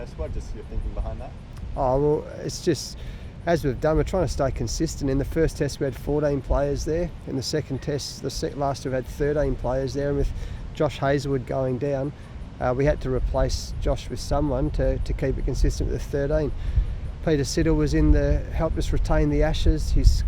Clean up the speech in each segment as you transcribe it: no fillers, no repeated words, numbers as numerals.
test squad? Just your thinking behind that? Oh, well, it's just, as we've done, we're trying to stay consistent. In the first test we had 14 players there. In the second test, last we've had 13 players there, and with Josh Hazlewood going down, we had to replace Josh with someone to keep it consistent with the 13. Peter Siddle was helped us retain the Ashes. He's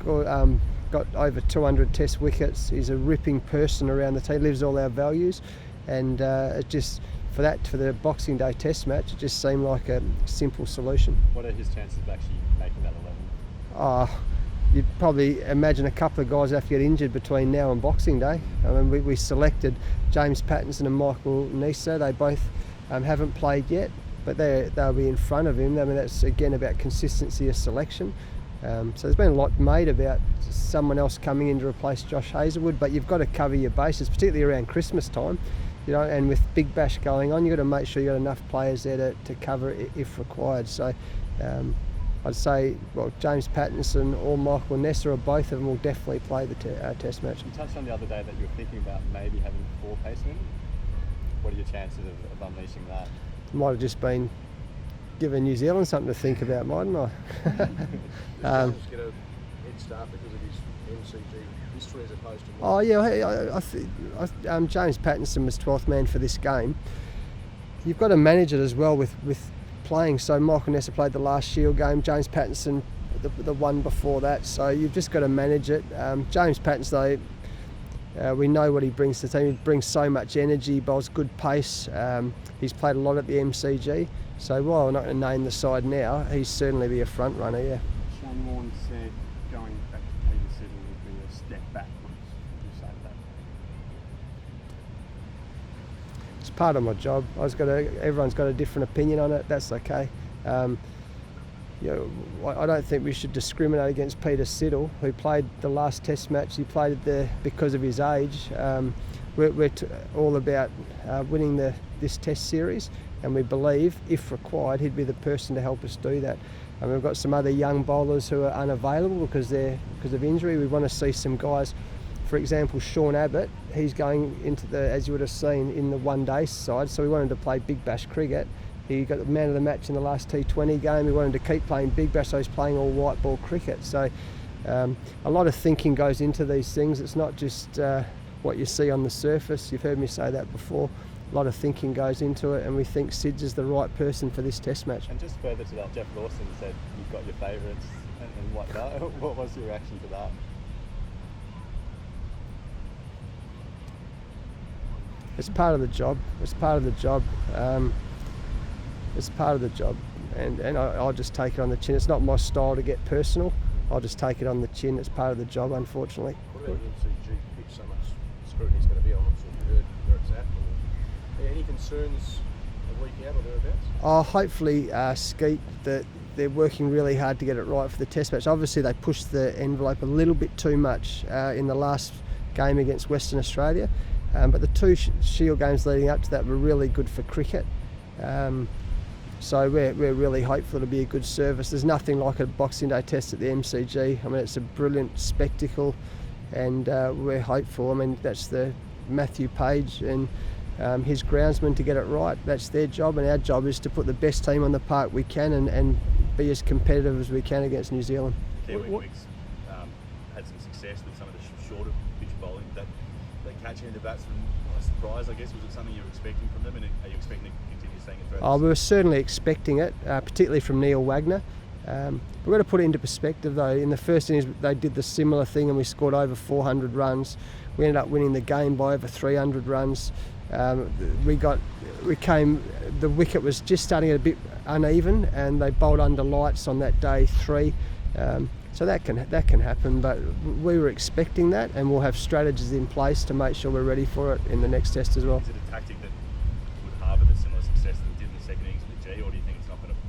got over 200 test wickets. He's a ripping person around the team, lives all our values, and it just, for the Boxing Day test match, it just seemed like a simple solution. What are his chances of actually making that 11? You'd probably imagine a couple of guys have to get injured between now and Boxing Day. I mean, we selected James Pattinson and Michael Nisa. They both haven't played yet, but they'll be in front of him. I mean, that's again about consistency of selection. So there's been a lot made about someone else coming in to replace Josh Hazlewood, but you've got to cover your bases, particularly around Christmas time. And with Big Bash going on, you've got to make sure you've got enough players there to cover it if required. So I'd say, James Pattinson or Michael Nessa, or both of them, will definitely play the test match. You touched on the other day that you were thinking about maybe having 4 pacemen. What are your chances of unleashing that? Might have just been giving New Zealand something to think about, mightn't I? Does get a head start because of his MCG history as opposed to... Oh yeah, James Pattinson was 12th man for this game. You've got to manage it as well with playing. So Michael Nessa played the last Shield game, James Pattinson the one before that. So you've just got to manage it. James Pattinson, though, we know what he brings to the team. He brings so much energy, bowls good pace. He's played a lot at the MCG. So while I'm not going to name the side now, he'd certainly be a front runner, yeah. Sean Warne said going back to Peter Siddle would be a step backwards. Would you say that? It's part of my job. Everyone's got a different opinion on it. That's okay. I don't think we should discriminate against Peter Siddle, who played the last Test match. He played it there because of his age. We're all about winning this Test series, and we believe, if required, he'd be the person to help us do that. And we've got some other young bowlers who are unavailable because of injury. We want to see some guys. For example, Sean Abbott, he's going into as you would have seen, in the one-day side, so we wanted to play Big Bash cricket. He got the man of the match in the last T20 game. We wanted to keep playing Big Bash, so he's playing all white ball cricket. So a lot of thinking goes into these things. It's not just what you see on the surface. You've heard me say that before. A lot of thinking goes into it, and we think Sids is the right person for this Test match. And just further to that, Jeff Lawson said you've got your favourites and whatnot. What was your reaction to that? It's part of the job. It's part of the job. And I'll just take it on the chin. It's not my style to get personal. I'll just take it on the chin. It's part of the job, unfortunately. What about the MCG pitch? So much scrutiny is going to be on. I'm sure you heard where it's at. Any concerns a week out or thereabouts? Hopefully, Skeet, that they're working really hard to get it right for the Test match. Obviously, they pushed the envelope a little bit too much in the last game against Western Australia. But the 2 Shield games leading up to that were really good for cricket. So we're really hopeful it'll be a good service. There's nothing like a Boxing Day test at the MCG. I mean, it's a brilliant spectacle, and we're hopeful. I mean, that's the Matthew Page and his groundsmen to get it right. That's their job, and our job is to put the best team on the park we can and be as competitive as we can against New Zealand. Kiwi Wicks had some success with some of the shorter pitch bowling. That catching the batsmen a surprise, I guess. Was it something you were expecting from them, and are you expecting to continue seeing it throughout? We were certainly expecting it, particularly from Neil Wagner. We've got to put it into perspective though. In the first innings they did the similar thing and we scored over 400 runs. We ended up winning the game by over 300 runs. The wicket was just starting to get a bit uneven, and they bowled under lights on that day 3. So that can happen, but we were expecting that, and we'll have strategies in place to make sure we're ready for it in the next test as well. Is it a tactic that would harbour the similar success that it did in the second innings of the G, or do you think it's not going to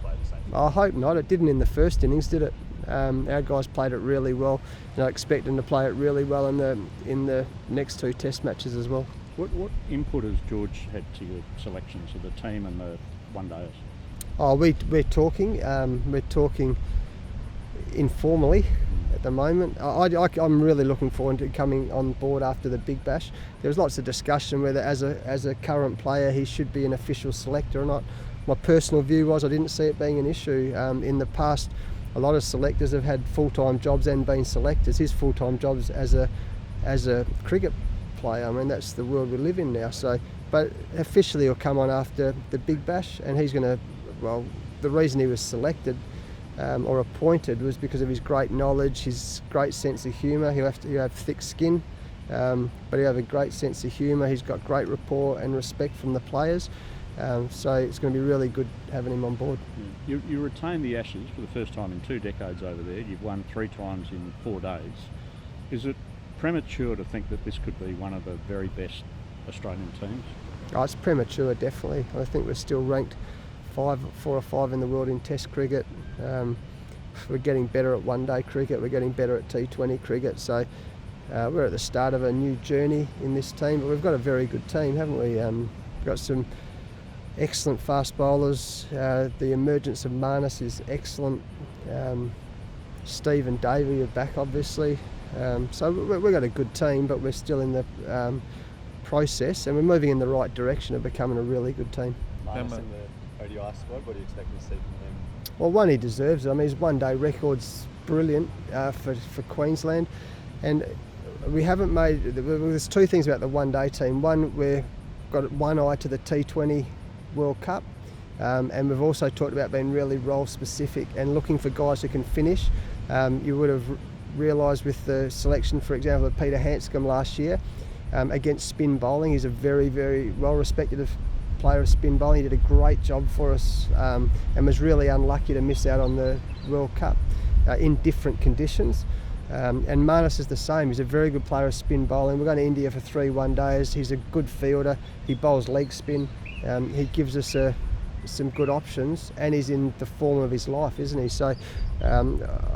play the same? I hope not. It didn't in the first innings, did it? Our guys played it really well, and I expect them to play it really well in the next 2 test matches as well. What input has George had to your selections of the team and the one-dayers? We're talking informally. at the moment. I'm really looking forward to coming on board after the Big Bash. There was lots of discussion whether as a current player he should be an official selector or not. My personal view was I didn't see it being an issue. In the past, a lot of selectors have had full-time jobs and been selectors. His full-time jobs as a cricket player. I mean, that's the world we live in now. So, but officially he'll come on after the Big Bash, and he's going to, well, the reason he was selected or appointed was because of his great knowledge, his great sense of humour. He'll have thick skin, but he'll have a great sense of humour. He's got great rapport and respect from the players. So it's going to be really good having him on board. You retained the Ashes for the first time in 2 decades over there. You've won 3 times in 4 days. Is it premature to think that this could be one of the very best Australian teams? Oh, it's premature, definitely. I think we're still ranked 4 or 5 in the world in Test cricket. We're getting better at one-day cricket. We're getting better at T20 cricket. So we're at the start of a new journey in this team. But we've got a very good team, haven't we? We've got some excellent fast bowlers. The emergence of Marnus is excellent. Steve and Davey are back, obviously. So we've got a good team, but we're still in the process, and we're moving in the right direction of becoming a really good team. Marnus in the ODI squad, what do you expect to see from him? Well, one, he deserves it. I mean, his one-day record's brilliant for Queensland, and we haven't made. There's 2 things about the one-day team. One, we've got one eye to the T20 World Cup, and we've also talked about being really role specific and looking for guys who can finish. You would have realised with the selection, for example, of Peter Hanscom last year against spin bowling. He's a very, very well respected player of spin bowling. He did a great job for us and was really unlucky to miss out on the World Cup in different conditions. And Marnus is the same. He's a very good player of spin bowling. We're going to India for 3 one-days. He's a good fielder. He bowls leg spin. He gives us some good options, and he's in the form of his life, isn't he? So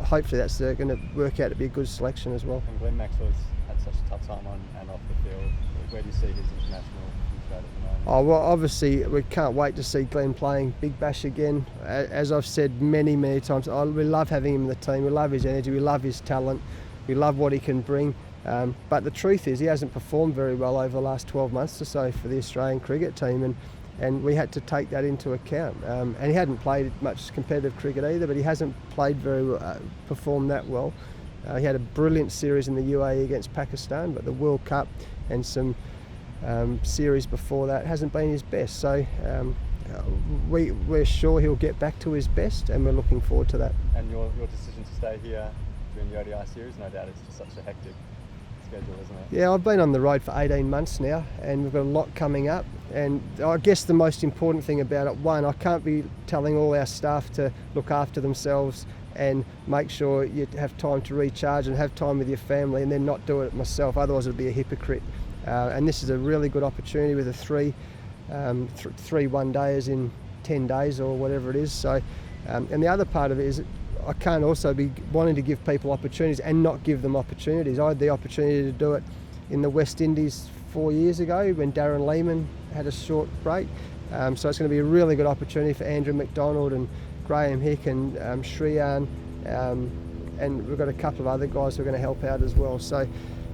hopefully that's going to work out to be a good selection as well. And Glenn Maxwell's had such a tough time on and off the field. Where do you see his international future at the moment? Oh, well, obviously we can't wait to see Glenn playing Big Bash again. As I've said many, many times, we love having him in the team. We love his energy. We love his talent. We love what he can bring. But the truth is he hasn't performed very well over the last 12 months or so for the Australian cricket team, and we had to take that into account. And he hadn't played much competitive cricket either, but he hasn't played very well, performed that well. He had a brilliant series in the UAE against Pakistan, but the World Cup and some series before that hasn't been his best. So we're sure he'll get back to his best, and we're looking forward to that. And your decision to stay here during the ODI series, no doubt it's just such a hectic schedule, isn't it? Yeah, I've been on the road for 18 months now, and we've got a lot coming up. And I guess the most important thing about it, one, I can't be telling all our staff to look after themselves and make sure you have time to recharge and have time with your family, and then not do it myself. Otherwise, it'd be a hypocrite. And this is a really good opportunity with the three one-dayers in 10 days or whatever it is. So, and the other part of it is I can't also be wanting to give people opportunities and not give them opportunities. I had the opportunity to do it in the West Indies 4 years ago when Darren Lehman had a short break. So it's going to be a really good opportunity for Andrew McDonald and Graham Hick and Shriyan, and we've got a couple of other guys who are going to help out as well. So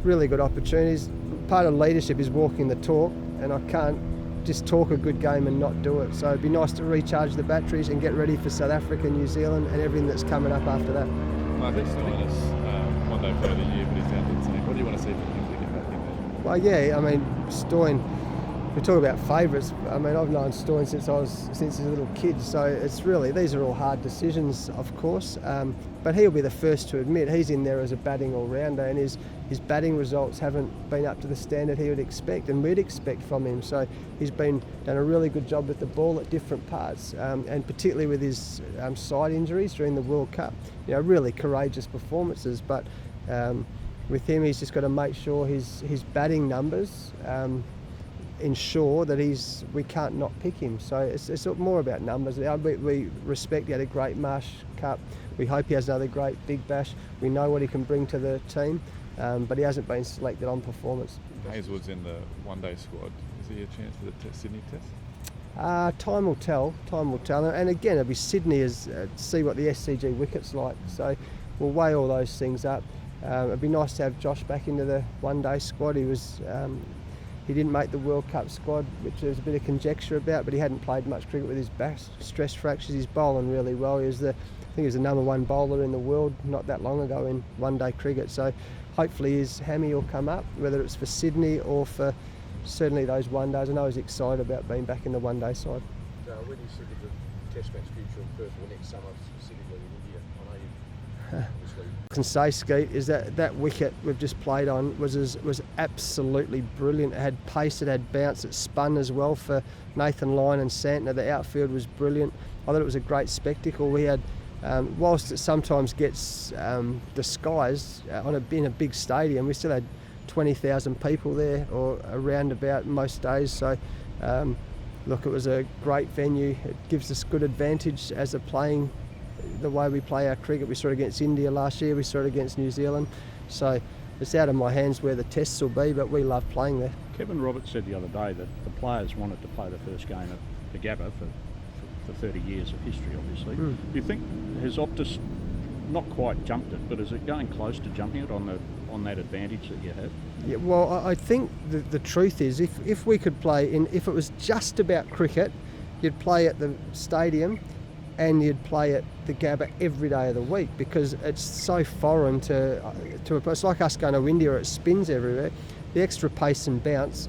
really good opportunities. Part of leadership is walking the talk, and I can't just talk a good game and not do it. So it'd be nice to recharge the batteries and get ready for South Africa, New Zealand and everything that's coming up after that. I think Stoinis, one day player of the year, but he's out of the team. What do you want to see from him to get back in there? Well, yeah, I mean, Stoin, we talk about favourites. I mean, I've known Stoin since he's a little kid, so it's really, these are all hard decisions, of course, but he'll be the first to admit he's in there as a batting all-rounder, and his batting results haven't been up to the standard he would expect and we'd expect from him. So he's done a really good job with the ball at different parts, and particularly with his side injuries during the World Cup. You know, really courageous performances, but with him he's just got to make sure his batting numbers ensure that we can't not pick him. So it's more about numbers. We respect he had a great Marsh Cup. We hope he has another great Big Bash. We know what he can bring to the team, but he hasn't been selected on performance. Hazlewood's in the one-day squad. Is he a chance for the Sydney Test? Time will tell. And again, it'll be Sydney see what the SCG wicket's like. So we'll weigh all those things up. It'd be nice to have Josh back into the one-day squad. He didn't make the World Cup squad, which there's a bit of conjecture about, but he hadn't played much cricket with his back stress fractures. He's bowling really well. I think he was the #1 bowler in the world not that long ago in one-day cricket. So hopefully his hammy will come up, whether it's for Sydney or for certainly those one-days. I know he's excited about being back in the one-day side. Where do you see the Test match future in Perth or next summer, specifically in India? I know you obviously. Can say, Skeet, is that wicket we've just played on was absolutely brilliant. It had pace, it had bounce, it spun as well for Nathan Lyon and Santner. The outfield was brilliant. I thought it was a great spectacle. We had, whilst it sometimes gets disguised in a big stadium, we still had 20,000 people there or around about most days. So look, it was a great venue. It gives us good advantage as a playing the way we play our cricket. We saw it against India last year, we saw it against New Zealand. So it's out of my hands where the tests will be, but we love playing there. Kevin Roberts said the other day that the players wanted to play the first game at the Gabba for 30 years of history, obviously. Do you think, has Optus not quite jumped it, but is it going close to jumping it on that advantage that you have? Yeah, well, I think the truth is, if we could play if it was just about cricket, you'd play at the stadium and you'd play at the Gabba every day of the week, because it's so foreign to a place like us going to India. It spins everywhere. The extra pace and bounce,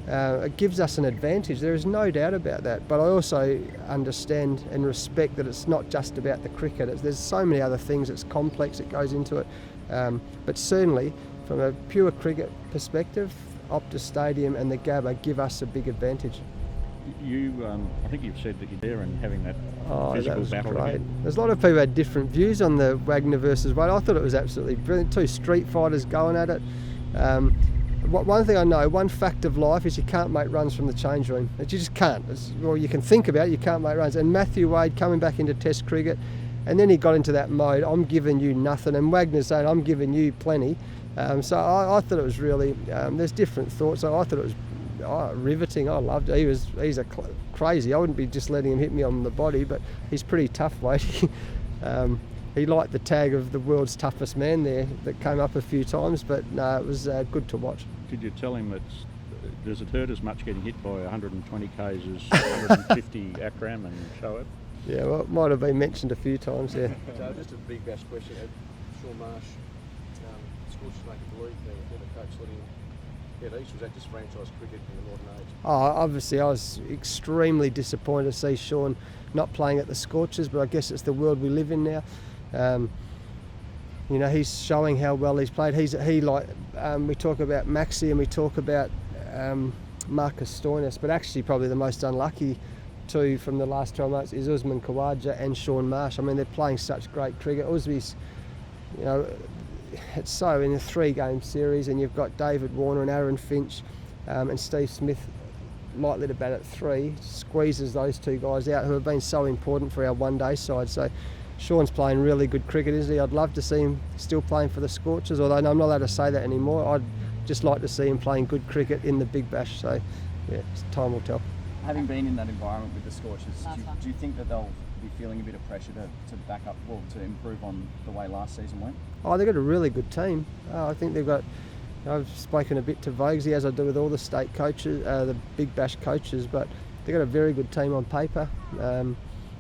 it gives us an advantage. There is no doubt about that. But I also understand and respect that it's not just about the cricket. There's so many other things. It's complex. It goes into it. But certainly, from a pure cricket perspective, Optus Stadium and the Gabba give us a big advantage. I think you've said that you're there and having that physical that was battle great. again. There's a lot of people who had different views on the Wagner versus Wade. I thought it was absolutely brilliant. Two street fighters going at it. One thing I know, one fact of life is you can't make runs from the change room. You just can't. Well, you can think about it, you can't make runs. And Matthew Wade coming back into Test cricket, and then he got into that mode, I'm giving you nothing, and Wagner's saying, I'm giving you plenty. So I thought it was really, there's different thoughts. I thought it was riveting. I loved it. He's crazy. I wouldn't be just letting him hit me on the body, but he's pretty tough, Wade. He liked the tag of the world's toughest man there that came up a few times, but no, it was good to watch. Did you tell him does it hurt as much getting hit by 120 Ks as 150 Akram and Shoaib? Yeah, well, it might have been mentioned a few times, yeah. So just a big bash question. Sean Marsh, Scorchers make it believe being a former coach letting him get east. Was that just franchise cricket in the modern age? Obviously I was extremely disappointed to see Sean not playing at the Scorchers, but I guess it's the world we live in now. He's showing how well he's played. We talk about Maxi and we talk about Marcus Stoinis, but actually probably the most unlucky two from the last 12 months is Usman Khawaja and Sean Marsh. I mean, they're playing such great cricket. Usby's, it's so in a 3-game series, and you've got David Warner and Aaron Finch and Steve Smith lightly to bat at 3, squeezes those two guys out who have been so important for our one-day side. So Sean's playing really good cricket, isn't he? I'd love to see him still playing for the Scorchers, although I'm not allowed to say that anymore. I'd just like to see him playing good cricket in the Big Bash. So, yeah, time will tell. Having been in that environment with the Scorchers, do you think that they'll be feeling a bit of pressure to back up, to improve on the way last season went? Oh, they've got a really good team. I think they've got, I've spoken a bit to Vogesy, as I do with all the state coaches, the Big Bash coaches, but they've got a very good team on paper.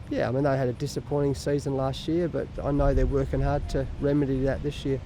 They had a disappointing season last year, but I know they're working hard to remedy that this year.